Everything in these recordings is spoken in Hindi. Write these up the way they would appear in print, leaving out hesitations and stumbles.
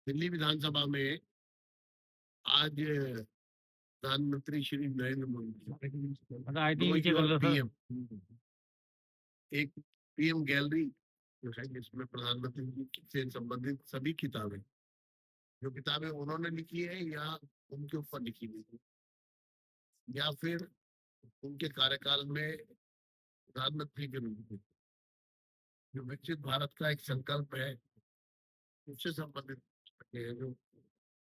दिल्ली विधानसभा में आज प्रधानमंत्री श्री नरेंद्र मोदी मतलब आई थिंक नो नीचे कर योर लो सर। पीएम एक पीएम गैलरी जो है जिसमें प्रधानमंत्री जी से संबंधित सभी किताबें, जो किताबें उन्होंने लिखी है या उनके ऊपर लिखी हुई है या फिर उनके कार्यकाल में प्रधानमंत्री के रूप में जो विकसित भारत का एक संकल्प है उससे संबंधित है, जो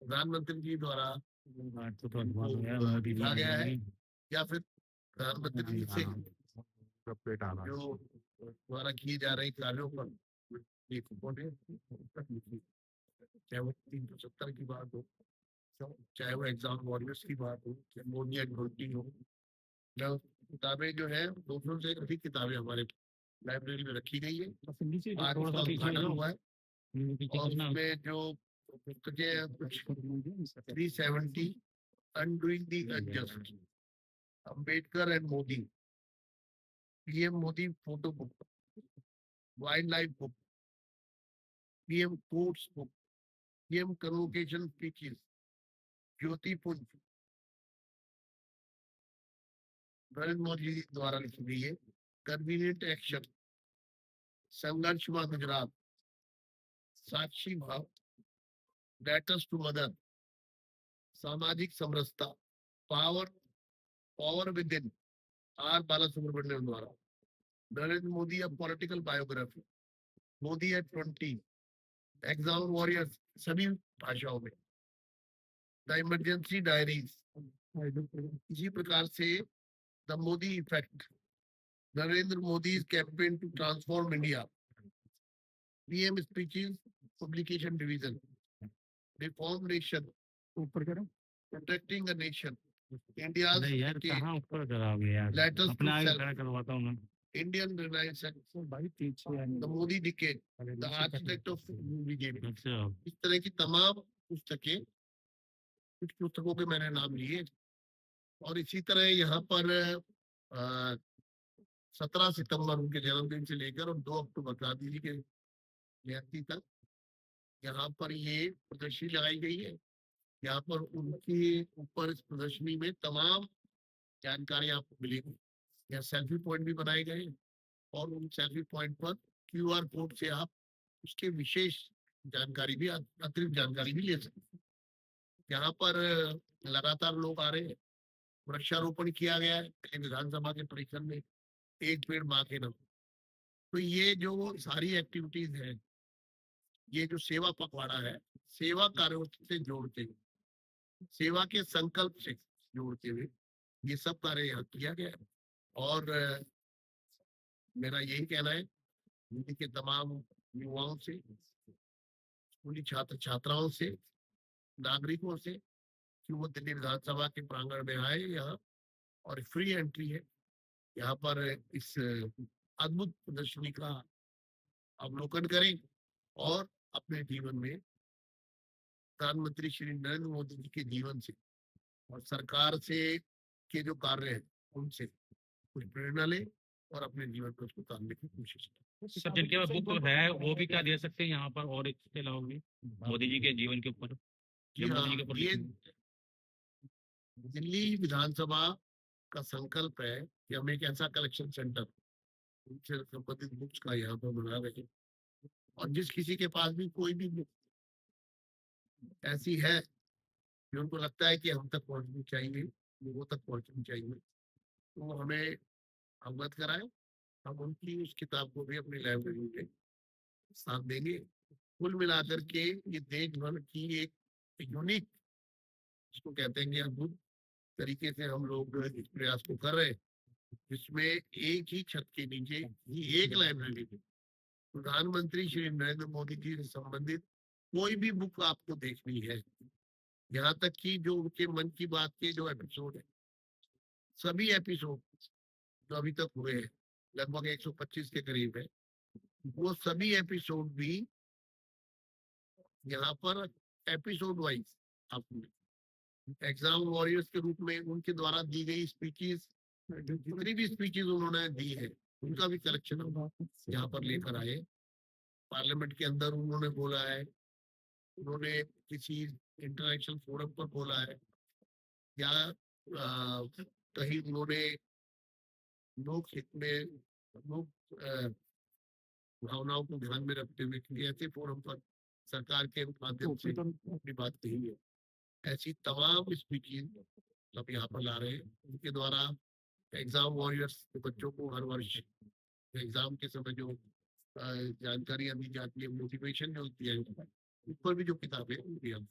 प्रधानमंत्री जी द्वारा बात तो उनको बहुत है, मोदी जी लिखा गया है आएंगे। या फिर प्रधानमंत्री जी से अपडेट आ रहा है। जो द्वारा किए जा रहे कार्यों पर एक रिपोर्ट है, चाहे वो 370 की बात हो, चाहे वो एग्जाम वॉरियर्स की बात हो, चाहे मोदी एंड घोटी हो, या किताबें जो है 200 से अधिक किताबें हमारे लाइब्रेरी में रखी गई है। आज थोड़ा उसका सा पीछे उद्घाटन लो। हुआ है पीछे और कितना उसमें जो पुस्तकें हैं कुछ 370 undoing the unjust, Ambedkar and Modi, PM Modi photo book, wild life book, PM quotes book, PM convocation speeches, Jyoti Punj Narendra Modi ji द्वारा लिखी गई है, कन्वीनियंट एक्शन, संघर्ष व गुजरात, साक्षी भाव, लेटर्स टू मदर, सामाजिक समरसता, power power within, R Bala Subramaniam द्वारा, Narendra Modi a political biography, Modi at 20, exam warriors सभी भाषाओं में, द इमरजेंसी डायरीज, इसी प्रकार से the Modi effect, Narendra Modi campaign to transform India, PM speeches publication division, reform nation, ऊपर करो, प्रोटेक्टिंग अ नेशन, इंडिया यार कहाँ ऊपर कराओगे यार, लेटर्स अपने टू आगे सेल्फ, खड़ा करवाता हूँ मैं। इंडियन रिनाइसेंस, भाई पीछे the Modi decade, the architect of BJP. अच्छा इस तरह की तमाम पुस्तकें, कुछ पुस्तकों के मैंने नाम लिए। और इसी तरह यहाँ पर 17 सितंबर उनके जन्मदिन से लेकर और 2 अक्टूबर गांधी जी के जयंती तक यहाँ पर ये प्रदर्शनी लगाई गई है। यहाँ पर उनके ऊपर इस प्रदर्शनी में तमाम जानकारी आपको मिलेगी। यहाँ सेल्फी पॉइंट भी बनाए गए हैं और उन सेल्फी पॉइंट पर क्यूआर कोड से आप उसके विशेष जानकारी भी, अतिरिक्त जानकारी भी ले सकते हैं। यहाँ पर लगातार लोग आ रहे हैं, वृक्षारोपण किया गया है विधानसभा के परिसर में, एक पेड़ माँ के नाम। तो ये जो सारी एक्टिविटीज है, ये जो सेवा पखवाड़ा है, सेवा कार्यों से जोड़ते हुए, सेवा के संकल्प से जोड़ते हुए ये सब कार्य यहाँ किया गया है। और मेरा यही कहना है दिल्ली के तमाम युवाओं से, स्कूली छात्र छात्राओं से, नागरिकों से कि वो दिल्ली विधानसभा के प्रांगण में आए यहाँ, और फ्री एंट्री है यहाँ पर, इस अद्भुत प्रदर्शनी का अवलोकन करें और अपने जीवन में प्रधानमंत्री श्री नरेंद्र मोदी जी के जीवन से और सरकार से के जो कार्य है उनसे कुछ प्रेरणा लें और अपने जीवन पर उसको उतारने की कोशिश करें। सर जिनके पास बुक है वो भी क्या दे सकते हैं यहाँ पर, और इसके अलावा भी मोदी जी के जीवन के ऊपर, जी हाँ, ये दिल्ली विधानसभा का संकल्प है कि हम एक ऐसा कलेक्शन सेंटर उनसे संबंधित बुक्स का यहाँ पर बना रहे हैं, और जिस किसी के पास भी कोई भी बुक ऐसी है जो उनको लगता है कि हम तक पहुंचनी चाहिए, लोगों तक पहुंचनी चाहिए, तो हमें अवगत कराएं। हम उनकी उस किताब को भी अपनी लाइब्रेरी में साथ देंगे। कुल मिलाकर के ये देश भर की एक यूनिक, जिसको कहते हैं कि अद्भुत तरीके से हम लोग इस प्रयास को कर रहे हैं, जिसमें एक ही छत के नीचे ही एक लाइब्रेरी में प्रधानमंत्री श्री नरेंद्र मोदी जी से संबंधित कोई भी बुक आपको देखनी है, यहाँ तक कि जो उनके मन की बात के जो एपिसोड है, सभी एपिसोड जो अभी तक हुए हैं, लगभग 125 के करीब है, वो सभी एपिसोड भी यहाँ पर एपिसोड वाइज आपको एग्जाम वॉरियर्स के रूप में उनके द्वारा दी गई स्पीचेस, जितनी भी स्पीचेस उन्होंने दी है उनका भी कलेक्शन हम यहाँ पर लेकर आए। पार्लियामेंट के अंदर उन्होंने बोला है, उन्होंने किसी इंटरनेशनल फोरम पर बोला है या कहीं उन्होंने लोक हित में लोक भावनाओं को ध्यान में रखते हुए किसी ऐसे फोरम पर सरकार के माध्यम से अपनी बात कही है। ऐसी तमाम स्पीचेज हम यहाँ पर ला रहे हैं। उनके द्वारा एग्जाम वॉरियर्स के बच्चों को हर वर्ष एग्जाम के समय जो जानकारियां दी जाती है, मोटिवेशन जो होती है, उस पर भी जो किताबें वो भी हम